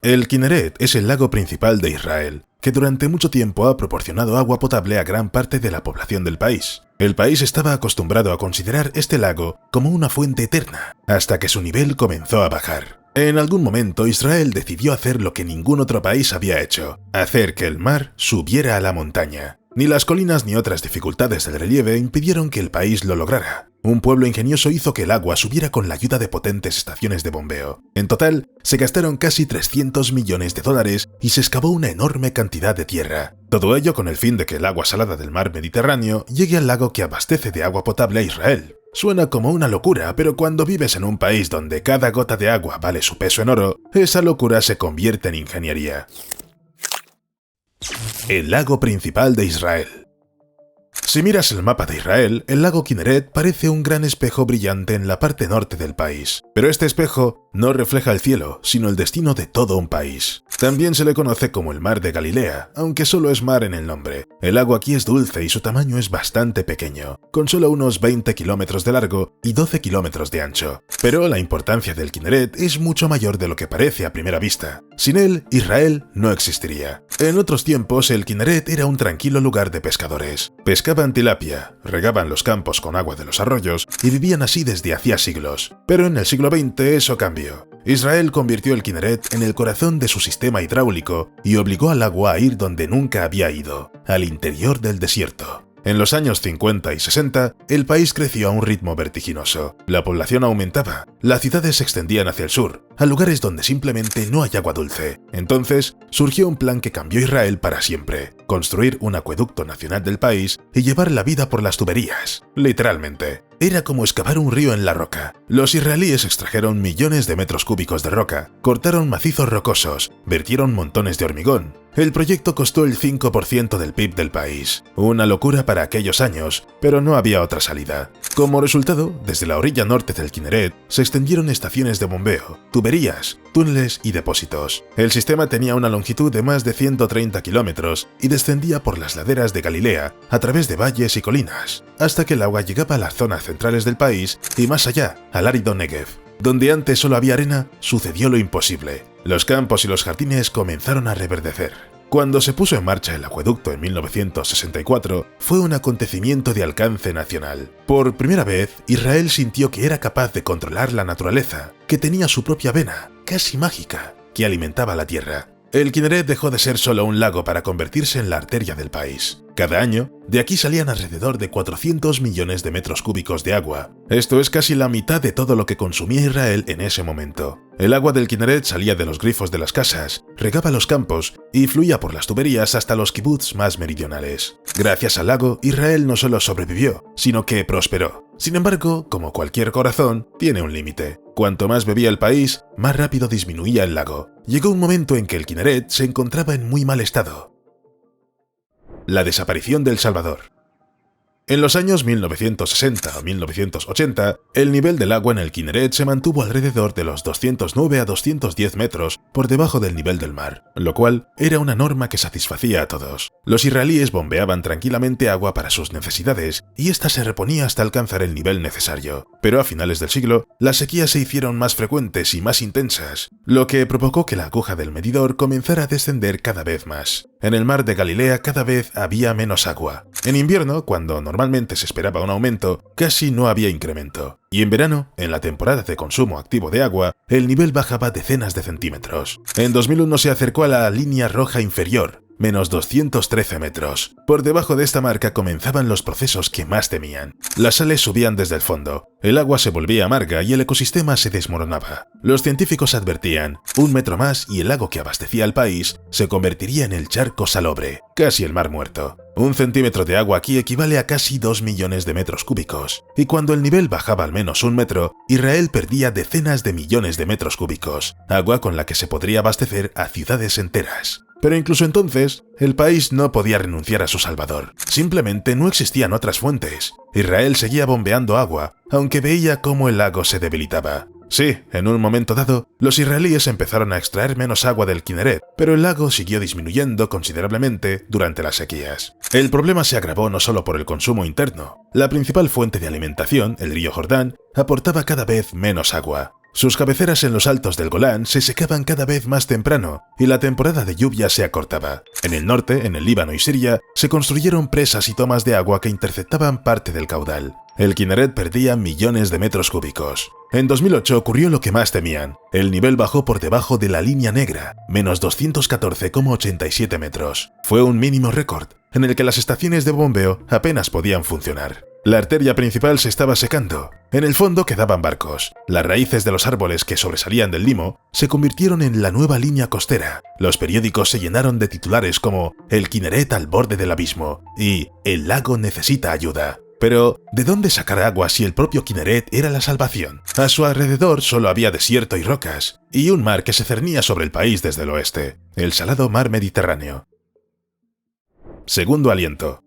El Kinneret es el lago principal de Israel, que durante mucho tiempo ha proporcionado agua potable a gran parte de la población del país. El país estaba acostumbrado a considerar este lago como una fuente eterna, hasta que su nivel comenzó a bajar. En algún momento Israel decidió hacer lo que ningún otro país había hecho, hacer que el mar subiera a la montaña. Ni las colinas ni otras dificultades del relieve impidieron que el país lo lograra. Un pueblo ingenioso hizo que el agua subiera con la ayuda de potentes estaciones de bombeo. En total, se gastaron casi 300 millones de dólares y se excavó una enorme cantidad de tierra. Todo ello con el fin de que el agua salada del mar Mediterráneo llegue al lago que abastece de agua potable a Israel. Suena como una locura, pero cuando vives en un país donde cada gota de agua vale su peso en oro, esa locura se convierte en ingeniería. El lago principal de Israel. Si miras el mapa de Israel, el lago Kinneret parece un gran espejo brillante en la parte norte del país. Pero este espejo no refleja el cielo, sino el destino de todo un país. También se le conoce como el Mar de Galilea, aunque solo es mar en el nombre. El agua aquí es dulce y su tamaño es bastante pequeño, con solo unos 20 kilómetros de largo y 12 kilómetros de ancho. Pero la importancia del Kinneret es mucho mayor de lo que parece a primera vista. Sin él, Israel no existiría. En otros tiempos, el Kinneret era un tranquilo lugar de pescadores. Pescaban tilapia, regaban los campos con agua de los arroyos y vivían así desde hacía siglos. Pero en el siglo XX eso cambió. Israel convirtió el Kinneret en el corazón de su sistema hidráulico y obligó al agua a ir donde nunca había ido, al interior del desierto. En los años 50 y 60, el país creció a un ritmo vertiginoso. La población aumentaba, las ciudades se extendían hacia el sur, a lugares donde simplemente no hay agua dulce. Entonces, surgió un plan que cambió Israel para siempre: construir un acueducto nacional del país y llevar la vida por las tuberías. Literalmente. Era como excavar un río en la roca. Los israelíes extrajeron millones de metros cúbicos de roca, cortaron macizos rocosos, vertieron montones de hormigón. El proyecto costó el 5% del PIB del país. Una locura para aquellos años, pero no había otra salida. Como resultado, desde la orilla norte del Kinneret se extendieron estaciones de bombeo, tuberías, túneles y depósitos. El sistema tenía una longitud de más de 130 kilómetros y descendía por las laderas de Galilea, a través de valles y colinas, hasta que el agua llegaba a las zonas centrales del país y más allá, al árido Negev. Donde antes solo había arena, sucedió lo imposible. Los campos y los jardines comenzaron a reverdecer. Cuando se puso en marcha el acueducto en 1964, fue un acontecimiento de alcance nacional. Por primera vez, Israel sintió que era capaz de controlar la naturaleza, que tenía su propia vena, casi mágica, que alimentaba la tierra. El Kinneret dejó de ser solo un lago para convertirse en la arteria del país. Cada año, de aquí salían alrededor de 400 millones de metros cúbicos de agua. Esto es casi la mitad de todo lo que consumía Israel en ese momento. El agua del Kinneret salía de los grifos de las casas, regaba los campos y fluía por las tuberías hasta los kibutz más meridionales. Gracias al lago, Israel no solo sobrevivió, sino que prosperó. Sin embargo, como cualquier corazón, tiene un límite. Cuanto más bebía el país, más rápido disminuía el lago. Llegó un momento en que el Kinneret se encontraba en muy mal estado. La desaparición de El Salvador. En los años 1960 o 1980, el nivel del agua en el Kinneret se mantuvo alrededor de los 209 a 210 metros por debajo del nivel del mar, lo cual era una norma que satisfacía a todos. Los israelíes bombeaban tranquilamente agua para sus necesidades y esta se reponía hasta alcanzar el nivel necesario. Pero a finales del siglo, las sequías se hicieron más frecuentes y más intensas, lo que provocó que la aguja del medidor comenzara a descender cada vez más. En el mar de Galilea cada vez había menos agua. En invierno, cuando normalmente se esperaba un aumento, casi no había incremento. Y en verano, en la temporada de consumo activo de agua, el nivel bajaba decenas de centímetros. En 2001 se acercó a la línea roja inferior, menos 213 metros. Por debajo de esta marca comenzaban los procesos que más temían. Las sales subían desde el fondo, el agua se volvía amarga y el ecosistema se desmoronaba. Los científicos advertían, 1 metro más y el lago que abastecía al país se convertiría en el charco salobre, casi el mar muerto. 1 centímetro de agua aquí equivale a casi 2 millones de metros cúbicos, y cuando el nivel bajaba al menos 1 metro, Israel perdía decenas de millones de metros cúbicos, agua con la que se podría abastecer a ciudades enteras. Pero incluso entonces, el país no podía renunciar a su salvador. Simplemente no existían otras fuentes. Israel seguía bombeando agua, aunque veía cómo el lago se debilitaba. Sí, en un momento dado, los israelíes empezaron a extraer menos agua del Kinneret, pero el lago siguió disminuyendo considerablemente durante las sequías. El problema se agravó no solo por el consumo interno. La principal fuente de alimentación, el río Jordán, aportaba cada vez menos agua. Sus cabeceras en los altos del Golán se secaban cada vez más temprano y la temporada de lluvia se acortaba. En el norte, en el Líbano y Siria, se construyeron presas y tomas de agua que interceptaban parte del caudal. El Kineret perdía millones de metros cúbicos. En 2008 ocurrió lo que más temían. El nivel bajó por debajo de la línea negra, menos 214,87 metros. Fue un mínimo récord, en el que las estaciones de bombeo apenas podían funcionar. La arteria principal se estaba secando. En el fondo quedaban barcos. Las raíces de los árboles que sobresalían del limo se convirtieron en la nueva línea costera. Los periódicos se llenaron de titulares como «El Kineret al borde del abismo» y «El lago necesita ayuda». Pero, ¿de dónde sacar agua si el propio Kineret era la salvación? A su alrededor solo había desierto y rocas, y un mar que se cernía sobre el país desde el oeste, el salado mar Mediterráneo. Segundo aliento.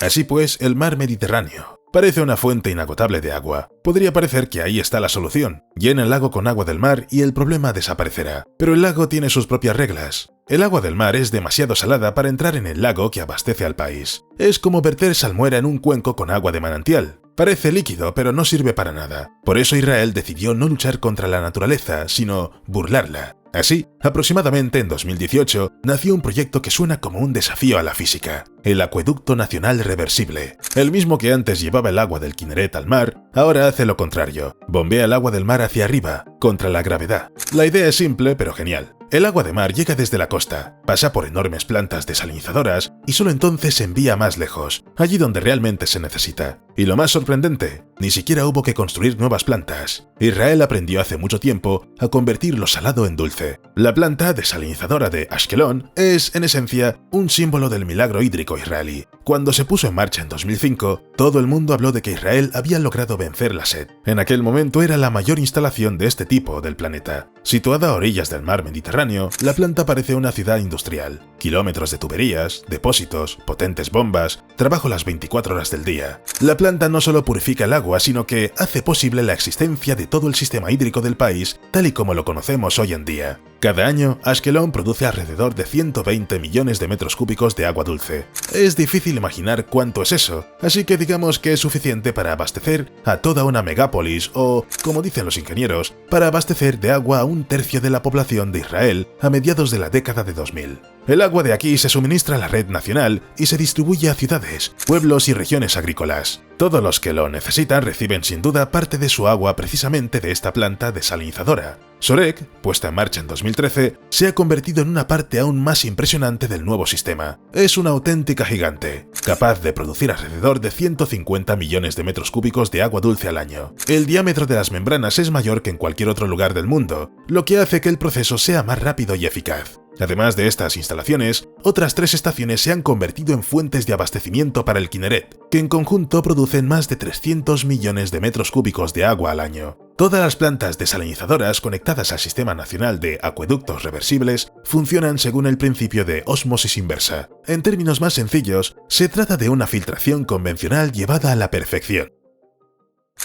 Así pues, el mar Mediterráneo parece una fuente inagotable de agua. Podría parecer que ahí está la solución. Llena el lago con agua del mar y el problema desaparecerá. Pero el lago tiene sus propias reglas. El agua del mar es demasiado salada para entrar en el lago que abastece al país. Es como verter salmuera en un cuenco con agua de manantial. Parece líquido, pero no sirve para nada. Por eso Israel decidió no luchar contra la naturaleza, sino burlarla. Así, aproximadamente en 2018, nació un proyecto que suena como un desafío a la física: el Acueducto Nacional Reversible. El mismo que antes llevaba el agua del Kineret al mar, ahora hace lo contrario: bombea el agua del mar hacia arriba, contra la gravedad. La idea es simple pero genial. El agua de mar llega desde la costa, pasa por enormes plantas desalinizadoras y solo entonces se envía más lejos, allí donde realmente se necesita. Y lo más sorprendente, ni siquiera hubo que construir nuevas plantas. Israel aprendió hace mucho tiempo a convertir lo salado en dulce. La planta desalinizadora de Ashkelon es, en esencia, un símbolo del milagro hídrico israelí. Cuando se puso en marcha en 2005, todo el mundo habló de que Israel había logrado vencer la sed. En aquel momento era la mayor instalación de este tipo del planeta. Situada a orillas del mar Mediterráneo, la planta parece una ciudad industrial. Kilómetros de tuberías, depósitos, potentes bombas, trabajo las 24 horas del día. La planta no solo purifica el agua, sino que hace posible la existencia de todo el sistema hídrico del país tal y como lo conocemos hoy en día. Cada año, Ashkelon produce alrededor de 120 millones de metros cúbicos de agua dulce. Es difícil imaginar cuánto es eso, así que digamos que es suficiente para abastecer a toda una megápolis o, como dicen los ingenieros, para abastecer de agua a un tercio de la población de Israel a mediados de la década de 2000. El agua de aquí se suministra a la red nacional y se distribuye a ciudades, pueblos y regiones agrícolas. Todos los que lo necesitan reciben sin duda parte de su agua precisamente de esta planta desalinizadora. Sorek, puesta en marcha en 2013, se ha convertido en una parte aún más impresionante del nuevo sistema. Es una auténtica gigante, capaz de producir alrededor de 150 millones de metros cúbicos de agua dulce al año. El diámetro de las membranas es mayor que en cualquier otro lugar del mundo, lo que hace que el proceso sea más rápido y eficaz. Además de estas instalaciones, otras 3 estaciones se han convertido en fuentes de abastecimiento para el Kineret, que en conjunto producen más de 300 millones de metros cúbicos de agua al año. Todas las plantas desalinizadoras conectadas al Sistema Nacional de Acueductos Reversibles funcionan según el principio de ósmosis inversa. En términos más sencillos, se trata de una filtración convencional llevada a la perfección.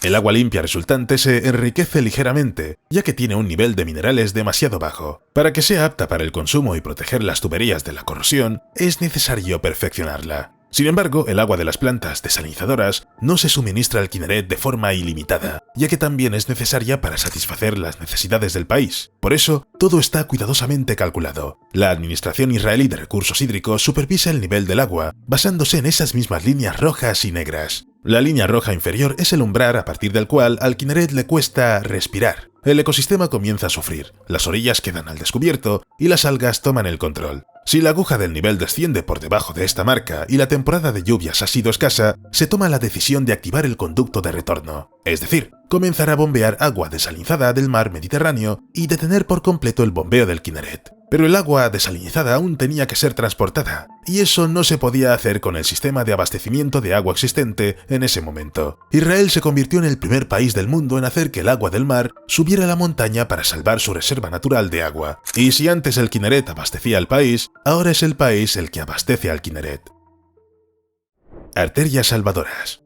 El agua limpia resultante se enriquece ligeramente, ya que tiene un nivel de minerales demasiado bajo. Para que sea apta para el consumo y proteger las tuberías de la corrosión, es necesario perfeccionarla. Sin embargo, el agua de las plantas desalinizadoras no se suministra al Kineret de forma ilimitada, ya que también es necesaria para satisfacer las necesidades del país. Por eso, todo está cuidadosamente calculado. La Administración Israelí de Recursos Hídricos supervisa el nivel del agua, basándose en esas mismas líneas rojas y negras. La línea roja inferior es el umbral a partir del cual al Kineret le cuesta respirar. El ecosistema comienza a sufrir, las orillas quedan al descubierto y las algas toman el control. Si la aguja del nivel desciende por debajo de esta marca y la temporada de lluvias ha sido escasa, se toma la decisión de activar el conducto de retorno, es decir, comenzar a bombear agua desalinizada del mar Mediterráneo y detener por completo el bombeo del Kineret. Pero el agua desalinizada aún tenía que ser transportada, y eso no se podía hacer con el sistema de abastecimiento de agua existente en ese momento. Israel se convirtió en el primer país del mundo en hacer que el agua del mar subiera a la montaña para salvar su reserva natural de agua. Y si antes el Kineret abastecía al país, ahora es el país el que abastece al Kineret. Arterias salvadoras.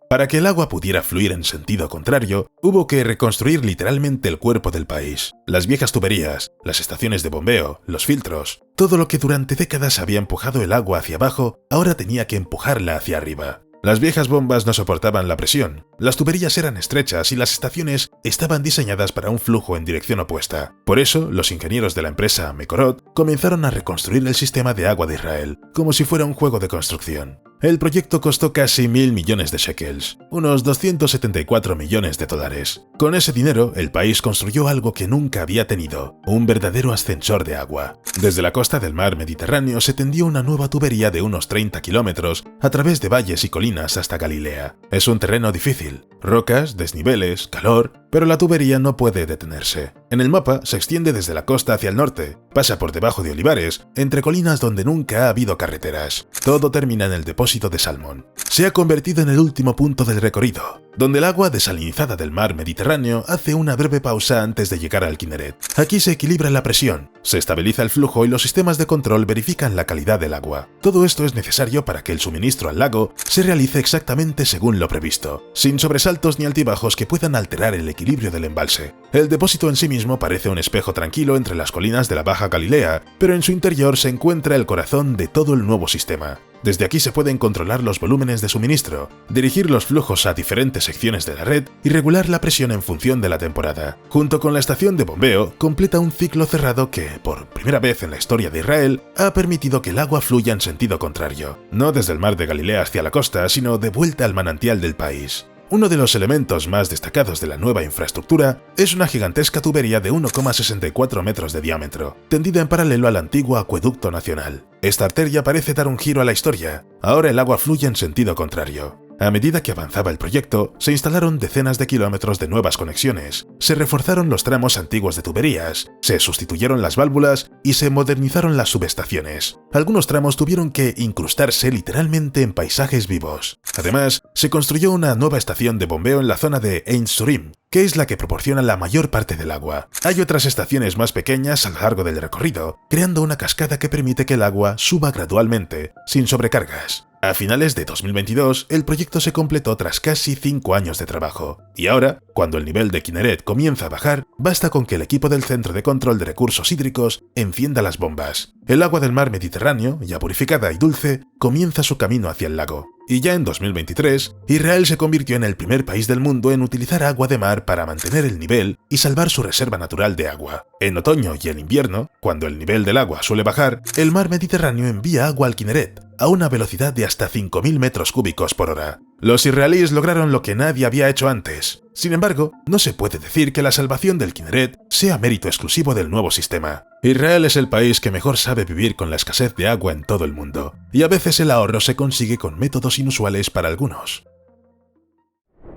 Para que el agua pudiera fluir en sentido contrario, hubo que reconstruir literalmente el cuerpo del país. Las viejas tuberías, las estaciones de bombeo, los filtros, todo lo que durante décadas había empujado el agua hacia abajo, ahora tenía que empujarla hacia arriba. Las viejas bombas no soportaban la presión, las tuberías eran estrechas y las estaciones estaban diseñadas para un flujo en dirección opuesta. Por eso, los ingenieros de la empresa Mekorot comenzaron a reconstruir el sistema de agua de Israel, como si fuera un juego de construcción. El proyecto costó casi 1.000 millones de shekels, unos 274 millones de dólares. Con ese dinero, el país construyó algo que nunca había tenido, un verdadero ascensor de agua. Desde la costa del mar Mediterráneo se tendió una nueva tubería de unos 30 kilómetros a través de valles y colinas hasta Galilea. Es un terreno difícil, rocas, desniveles, calor, pero la tubería no puede detenerse. En el mapa se extiende desde la costa hacia el norte, pasa por debajo de olivares, entre colinas donde nunca ha habido carreteras. Todo termina en el depósito de Salmón. Se ha convertido en el último punto del recorrido, donde el agua desalinizada del mar Mediterráneo hace una breve pausa antes de llegar al Kinneret. Aquí se equilibra la presión, se estabiliza el flujo y los sistemas de control verifican la calidad del agua. Todo esto es necesario para que el suministro al lago se realice exactamente según lo previsto, sin sobresaltos ni altibajos que puedan alterar el equilibrio del embalse. El depósito en sí mismo parece un espejo tranquilo entre las colinas de la Baja Galilea, pero en su interior se encuentra el corazón de todo el nuevo sistema. Desde aquí se pueden controlar los volúmenes de suministro, dirigir los flujos a diferentes secciones de la red y regular la presión en función de la temporada. Junto con la estación de bombeo, completa un ciclo cerrado que, por primera vez en la historia de Israel, ha permitido que el agua fluya en sentido contrario, no desde el mar de Galilea hacia la costa, sino de vuelta al manantial del país. Uno de los elementos más destacados de la nueva infraestructura es una gigantesca tubería de 1,64 metros de diámetro, tendida en paralelo al antiguo acueducto nacional. Esta arteria parece dar un giro a la historia. Ahora el agua fluye en sentido contrario. A medida que avanzaba el proyecto, se instalaron decenas de kilómetros de nuevas conexiones, se reforzaron los tramos antiguos de tuberías, se sustituyeron las válvulas y se modernizaron las subestaciones. Algunos tramos tuvieron que incrustarse literalmente en paisajes vivos. Además, se construyó una nueva estación de bombeo en la zona de Ein Surim, que es la que proporciona la mayor parte del agua. Hay otras estaciones más pequeñas a lo largo del recorrido, creando una cascada que permite que el agua suba gradualmente, sin sobrecargas. A finales de 2022, el proyecto se completó tras casi 5 años de trabajo. Y ahora, cuando el nivel de Kinneret comienza a bajar, basta con que el equipo del Centro de Control de Recursos Hídricos encienda las bombas. El agua del mar Mediterráneo, ya purificada y dulce, comienza su camino hacia el lago. Y ya en 2023, Israel se convirtió en el primer país del mundo en utilizar agua de mar para mantener el nivel y salvar su reserva natural de agua. En otoño y en invierno, cuando el nivel del agua suele bajar, el mar Mediterráneo envía agua al Kinneret a una velocidad de hasta 5.000 metros cúbicos por hora. Los israelíes lograron lo que nadie había hecho antes. Sin embargo, no se puede decir que la salvación del Kinneret sea mérito exclusivo del nuevo sistema. Israel es el país que mejor sabe vivir con la escasez de agua en todo el mundo, y a veces el ahorro se consigue con métodos inusuales para algunos.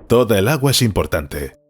Toda el agua es importante.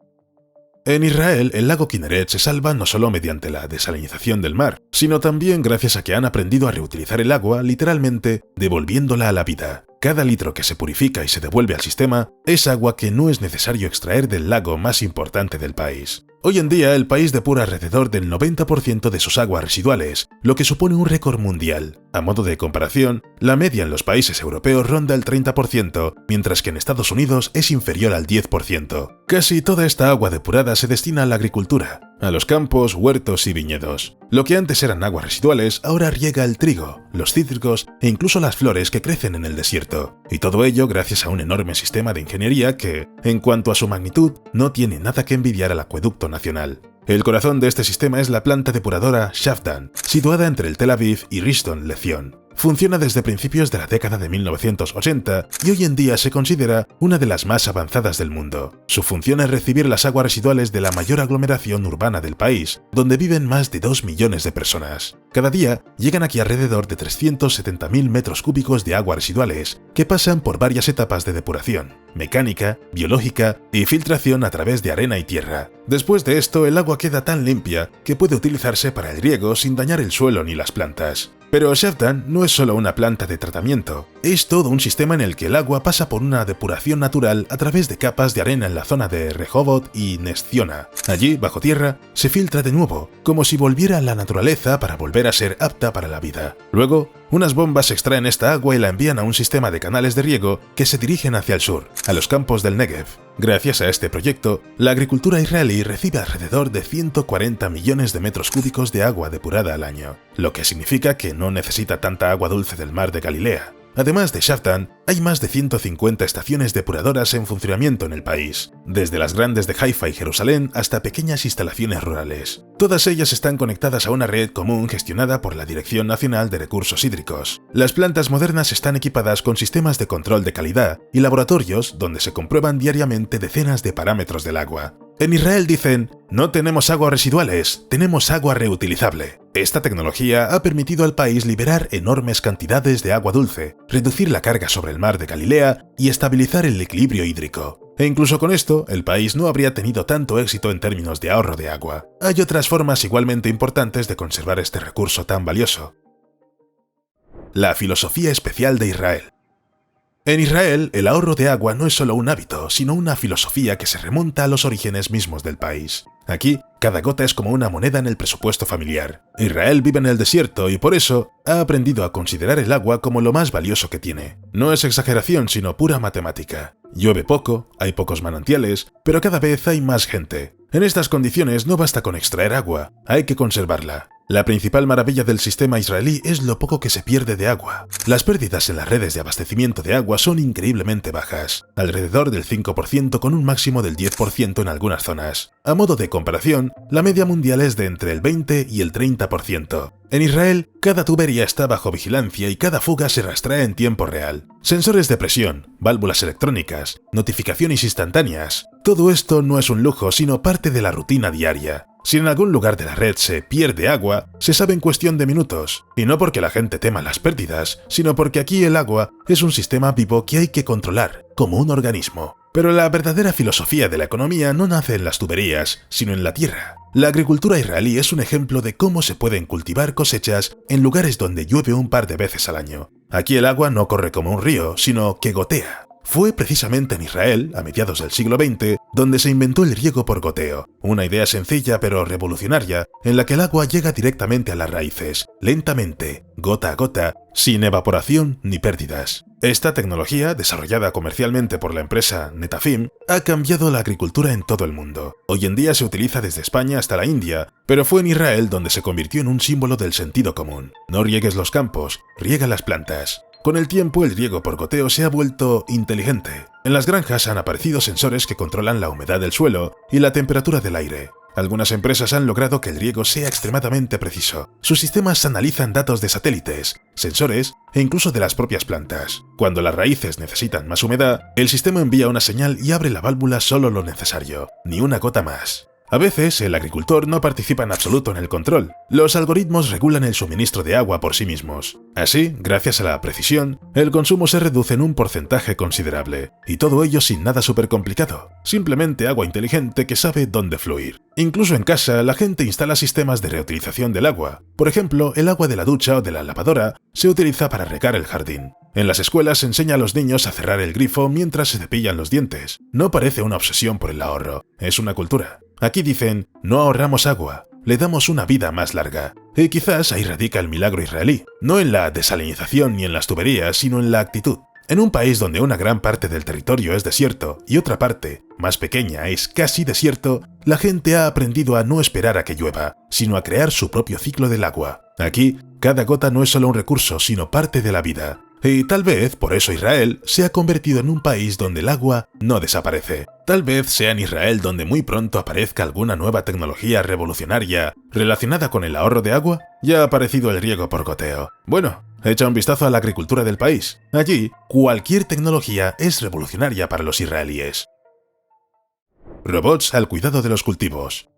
En Israel, el lago Kinneret se salva no solo mediante la desalinización del mar, sino también gracias a que han aprendido a reutilizar el agua, literalmente devolviéndola a la vida. Cada litro que se purifica y se devuelve al sistema es agua que no es necesario extraer del lago más importante del país. Hoy en día, el país depura alrededor del 90% de sus aguas residuales, lo que supone un récord mundial. A modo de comparación, la media en los países europeos ronda el 30%, mientras que en Estados Unidos es inferior al 10%. Casi toda esta agua depurada se destina a la agricultura, a los campos, huertos y viñedos. Lo que antes eran aguas residuales ahora riega el trigo, los cítricos e incluso las flores que crecen en el desierto. Y todo ello gracias a un enorme sistema de ingeniería que, en cuanto a su magnitud, no tiene nada que envidiar al acueducto nacional. El corazón de este sistema es la planta depuradora Shafdan, situada entre el Tel Aviv y Rishon LeZion. Funciona desde principios de la década de 1980 y hoy en día se considera una de las más avanzadas del mundo. Su función es recibir las aguas residuales de la mayor aglomeración urbana del país, donde viven más de 2 millones de personas. Cada día llegan aquí alrededor de 370.000 metros cúbicos de aguas residuales, que pasan por varias etapas de depuración, mecánica, biológica y filtración a través de arena y tierra. Después de esto, el agua queda tan limpia que puede utilizarse para el riego sin dañar el suelo ni las plantas. Pero Shafdan no es solo una planta de tratamiento, es todo un sistema en el que el agua pasa por una depuración natural a través de capas de arena en la zona de Rehovot y Ness Ziona. Allí, bajo tierra, se filtra de nuevo, como si volviera a la naturaleza para volver a ser apta para la vida. Luego, unas bombas extraen esta agua y la envían a un sistema de canales de riego que se dirigen hacia el sur, a los campos del Negev. Gracias a este proyecto, la agricultura israelí recibe alrededor de 140 millones de metros cúbicos de agua depurada al año, lo que significa que no necesita tanta agua dulce del mar de Galilea. Además de Shafdan, hay más de 150 estaciones depuradoras en funcionamiento en el país, desde las grandes de Haifa y Jerusalén hasta pequeñas instalaciones rurales. Todas ellas están conectadas a una red común gestionada por la Dirección Nacional de Recursos Hídricos. Las plantas modernas están equipadas con sistemas de control de calidad y laboratorios donde se comprueban diariamente decenas de parámetros del agua. En Israel dicen, no tenemos aguas residuales, tenemos agua reutilizable. Esta tecnología ha permitido al país liberar enormes cantidades de agua dulce, reducir la carga sobre el mar de Galilea y estabilizar el equilibrio hídrico. E incluso con esto, el país no habría tenido tanto éxito en términos de ahorro de agua. Hay otras formas igualmente importantes de conservar este recurso tan valioso. La filosofía especial de Israel. En Israel, el ahorro de agua no es solo un hábito, sino una filosofía que se remonta a los orígenes mismos del país. Aquí, cada gota es como una moneda en el presupuesto familiar. Israel vive en el desierto y por eso ha aprendido a considerar el agua como lo más valioso que tiene. No es exageración, sino pura matemática. Llueve poco, hay pocos manantiales, pero cada vez hay más gente. En estas condiciones no basta con extraer agua, hay que conservarla. La principal maravilla del sistema israelí es lo poco que se pierde de agua. Las pérdidas en las redes de abastecimiento de agua son increíblemente bajas, alrededor del 5% con un máximo del 10% en algunas zonas. A modo de comparación, la media mundial es de entre el 20 y el 30%. En Israel, cada tubería está bajo vigilancia y cada fuga se rastrea en tiempo real. Sensores de presión, válvulas electrónicas, notificaciones instantáneas. Todo esto no es un lujo, sino parte de la rutina diaria. Si en algún lugar de la red se pierde agua, se sabe en cuestión de minutos, y no porque la gente tema las pérdidas, sino porque aquí el agua es un sistema vivo que hay que controlar, como un organismo. Pero la verdadera filosofía de la economía no nace en las tuberías, sino en la tierra. La agricultura israelí es un ejemplo de cómo se pueden cultivar cosechas en lugares donde llueve un par de veces al año. Aquí el agua no corre como un río, sino que gotea. Fue precisamente en Israel, a mediados del siglo XX, donde se inventó el riego por goteo, una idea sencilla pero revolucionaria, en la que el agua llega directamente a las raíces, lentamente, gota a gota, sin evaporación ni pérdidas. Esta tecnología, desarrollada comercialmente por la empresa Netafim, ha cambiado la agricultura en todo el mundo. Hoy en día se utiliza desde España hasta la India, pero fue en Israel donde se convirtió en un símbolo del sentido común. No riegues los campos, riega las plantas. Con el tiempo, el riego por goteo se ha vuelto inteligente. En las granjas han aparecido sensores que controlan la humedad del suelo y la temperatura del aire. Algunas empresas han logrado que el riego sea extremadamente preciso. Sus sistemas analizan datos de satélites, sensores e incluso de las propias plantas. Cuando las raíces necesitan más humedad, el sistema envía una señal y abre la válvula solo lo necesario, ni una gota más. A veces, el agricultor no participa en absoluto en el control. Los algoritmos regulan el suministro de agua por sí mismos. Así, gracias a la precisión, el consumo se reduce en un porcentaje considerable. Y todo ello sin nada súper complicado. Simplemente agua inteligente que sabe dónde fluir. Incluso en casa, la gente instala sistemas de reutilización del agua. Por ejemplo, el agua de la ducha o de la lavadora se utiliza para regar el jardín. En las escuelas se enseña a los niños a cerrar el grifo mientras se cepillan los dientes. No parece una obsesión por el ahorro, es una cultura. Aquí dicen, no ahorramos agua, le damos una vida más larga. Y quizás ahí radica el milagro israelí, no en la desalinización ni en las tuberías, sino en la actitud. En un país donde una gran parte del territorio es desierto y otra parte, más pequeña, es casi desierto, la gente ha aprendido a no esperar a que llueva, sino a crear su propio ciclo del agua. Aquí, cada gota no es solo un recurso, sino parte de la vida. Y tal vez por eso Israel se ha convertido en un país donde el agua no desaparece. Tal vez sea en Israel donde muy pronto aparezca alguna nueva tecnología revolucionaria relacionada con el ahorro de agua. Ya ha aparecido el riego por goteo. Bueno, echa un vistazo a la agricultura del país. Allí, cualquier tecnología es revolucionaria para los israelíes. Robots al cuidado de los cultivos.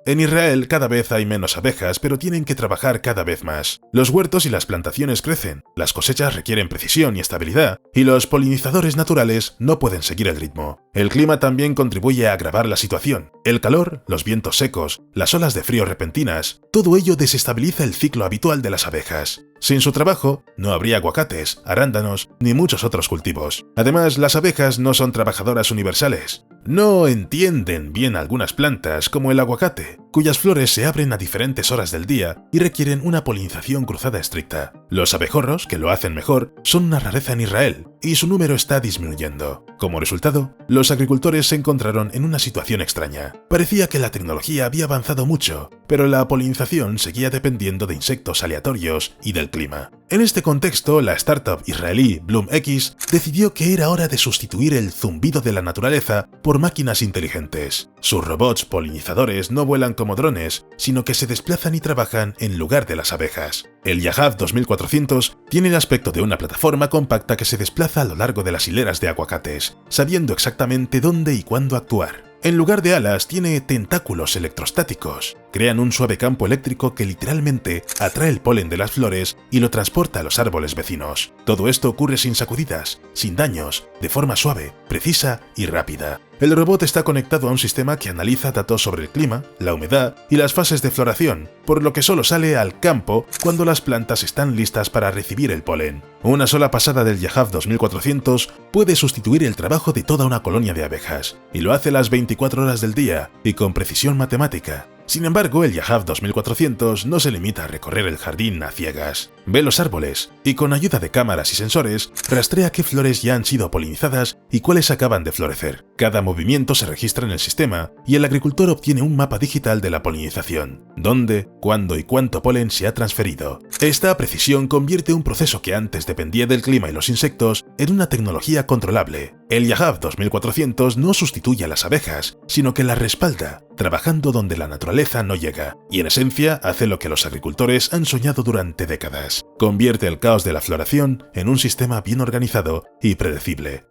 En Israel cada vez hay menos abejas, pero tienen que trabajar cada vez más. Los huertos y las plantaciones crecen, las cosechas requieren precisión y estabilidad, y los polinizadores naturales no pueden seguir el ritmo. El clima también contribuye a agravar la situación. El calor, los vientos secos, las olas de frío repentinas, todo ello desestabiliza el ciclo habitual de las abejas. Sin su trabajo, no habría aguacates, arándanos, ni muchos otros cultivos. Además, las abejas no son trabajadoras universales. No entienden bien algunas plantas, como el aguacate, cuyas flores se abren a diferentes horas del día y requieren una polinización cruzada estricta. Los abejorros, que lo hacen mejor, son una rareza en Israel, y su número está disminuyendo. Como resultado, los agricultores se encontraron en una situación extraña. Parecía que la tecnología había avanzado mucho, pero la polinización seguía dependiendo de insectos aleatorios y del el clima. En este contexto, la startup israelí BloomX decidió que era hora de sustituir el zumbido de la naturaleza por máquinas inteligentes. Sus robots polinizadores no vuelan como drones, sino que se desplazan y trabajan en lugar de las abejas. El Yahav 2400 tiene el aspecto de una plataforma compacta que se desplaza a lo largo de las hileras de aguacates, sabiendo exactamente dónde y cuándo actuar. En lugar de alas, tiene tentáculos electrostáticos. Crean un suave campo eléctrico que literalmente atrae el polen de las flores y lo transporta a los árboles vecinos. Todo esto ocurre sin sacudidas, sin daños, de forma suave, precisa y rápida. El robot está conectado a un sistema que analiza datos sobre el clima, la humedad y las fases de floración, por lo que solo sale al campo cuando las plantas están listas para recibir el polen. Una sola pasada del Yahav 2400 puede sustituir el trabajo de toda una colonia de abejas, y lo hace las 24 horas del día y con precisión matemática. Sin embargo, el Yahav 2400 no se limita a recorrer el jardín a ciegas. Ve los árboles y, con ayuda de cámaras y sensores, rastrea qué flores ya han sido polinizadas y cuáles acaban de florecer. Cada movimiento se registra en el sistema y el agricultor obtiene un mapa digital de la polinización, dónde, cuándo y cuánto polen se ha transferido. Esta precisión convierte un proceso que antes dependía del clima y los insectos en una tecnología controlable. El Yahav 2400 no sustituye a las abejas, sino que las respalda, trabajando donde la naturaleza no llega, y en esencia hace lo que los agricultores han soñado durante décadas. Convierte el caos de la floración en un sistema bien organizado y predecible.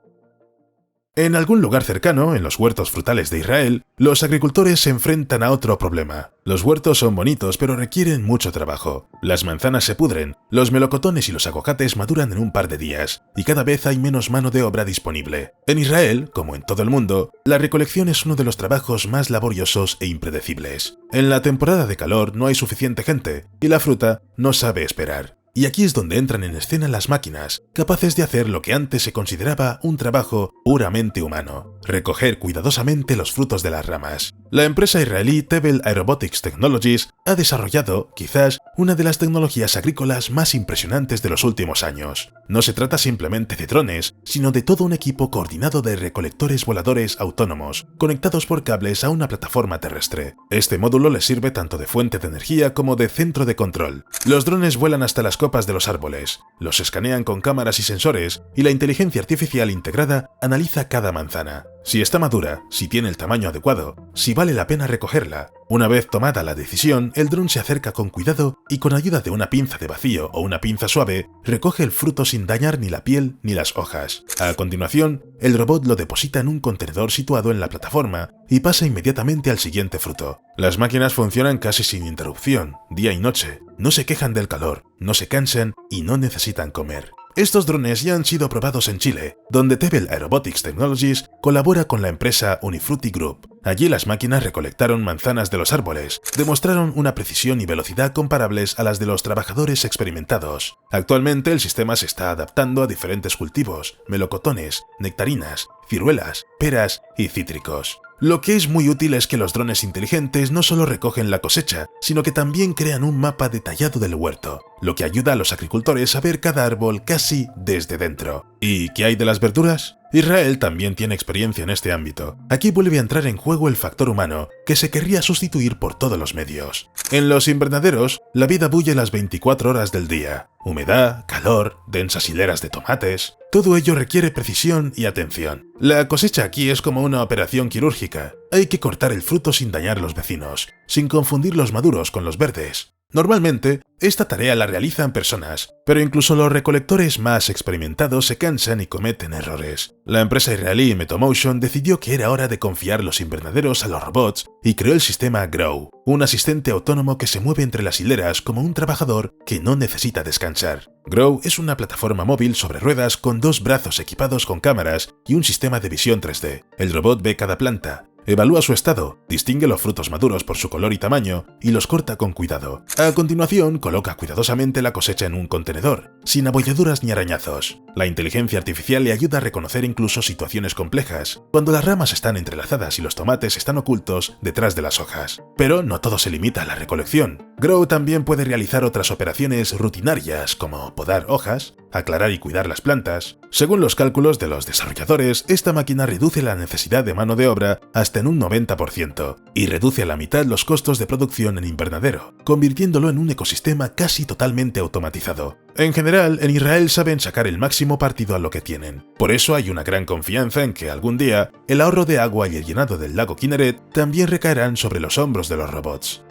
En algún lugar cercano, en los huertos frutales de Israel, los agricultores se enfrentan a otro problema. Los huertos son bonitos, pero requieren mucho trabajo. Las manzanas se pudren, los melocotones y los aguacates maduran en un par de días, y cada vez hay menos mano de obra disponible. En Israel, como en todo el mundo, la recolección es uno de los trabajos más laboriosos e impredecibles. En la temporada de calor no hay suficiente gente, y la fruta no sabe esperar. Y aquí es donde entran en escena las máquinas, capaces de hacer lo que antes se consideraba un trabajo puramente humano: recoger cuidadosamente los frutos de las ramas. La empresa israelí Tebel Aerobotics Technologies ha desarrollado, quizás, una de las tecnologías agrícolas más impresionantes de los últimos años. No se trata simplemente de drones, sino de todo un equipo coordinado de recolectores voladores autónomos, conectados por cables a una plataforma terrestre. Este módulo les sirve tanto de fuente de energía como de centro de control. Los drones vuelan hasta las copas de los árboles, los escanean con cámaras y sensores, y la inteligencia artificial integrada analiza cada manzana. Si está madura, si tiene el tamaño adecuado, si vale la pena recogerla. Una vez tomada la decisión, el dron se acerca con cuidado y, con ayuda de una pinza de vacío o una pinza suave, recoge el fruto sin dañar ni la piel ni las hojas. A continuación, el robot lo deposita en un contenedor situado en la plataforma y pasa inmediatamente al siguiente fruto. Las máquinas funcionan casi sin interrupción, día y noche. No se quejan del calor, no se cansan y no necesitan comer. Estos drones ya han sido probados en Chile, donde Tebel Aerobotics Technologies colabora con la empresa Unifruti Group. Allí las máquinas recolectaron manzanas de los árboles, demostraron una precisión y velocidad comparables a las de los trabajadores experimentados. Actualmente el sistema se está adaptando a diferentes cultivos: melocotones, nectarinas, ciruelas, peras y cítricos. Lo que es muy útil es que los drones inteligentes no solo recogen la cosecha, sino que también crean un mapa detallado del huerto, lo que ayuda a los agricultores a ver cada árbol casi desde dentro. ¿Y qué hay de las verduras? Israel también tiene experiencia en este ámbito. Aquí vuelve a entrar en juego el factor humano, que se querría sustituir por todos los medios. En los invernaderos, la vida bulle las 24 horas del día. Humedad, calor, densas hileras de tomates... Todo ello requiere precisión y atención. La cosecha aquí es como una operación quirúrgica. Hay que cortar el fruto sin dañar los vecinos, sin confundir los maduros con los verdes. Normalmente, esta tarea la realizan personas, pero incluso los recolectores más experimentados se cansan y cometen errores. La empresa israelí Metomotion decidió que era hora de confiar los invernaderos a los robots y creó el sistema Grow, un asistente autónomo que se mueve entre las hileras como un trabajador que no necesita descansar. Grow es una plataforma móvil sobre ruedas con 2 brazos equipados con cámaras y un sistema de visión 3D. El robot ve cada planta, evalúa su estado, distingue los frutos maduros por su color y tamaño y los corta con cuidado. A continuación, coloca cuidadosamente la cosecha en un contenedor, sin abolladuras ni arañazos. La inteligencia artificial le ayuda a reconocer incluso situaciones complejas, cuando las ramas están entrelazadas y los tomates están ocultos detrás de las hojas. Pero no todo se limita a la recolección. Grow también puede realizar otras operaciones rutinarias como podar hojas, aclarar y cuidar las plantas. Según los cálculos de los desarrolladores, esta máquina reduce la necesidad de mano de obra hasta en un 90% y reduce a la mitad los costos de producción en invernadero, convirtiéndolo en un ecosistema casi totalmente automatizado. En general, en Israel saben sacar el máximo partido a lo que tienen. Por eso hay una gran confianza en que algún día el ahorro de agua y el llenado del lago Kinneret también recaerán sobre los hombros de los robots.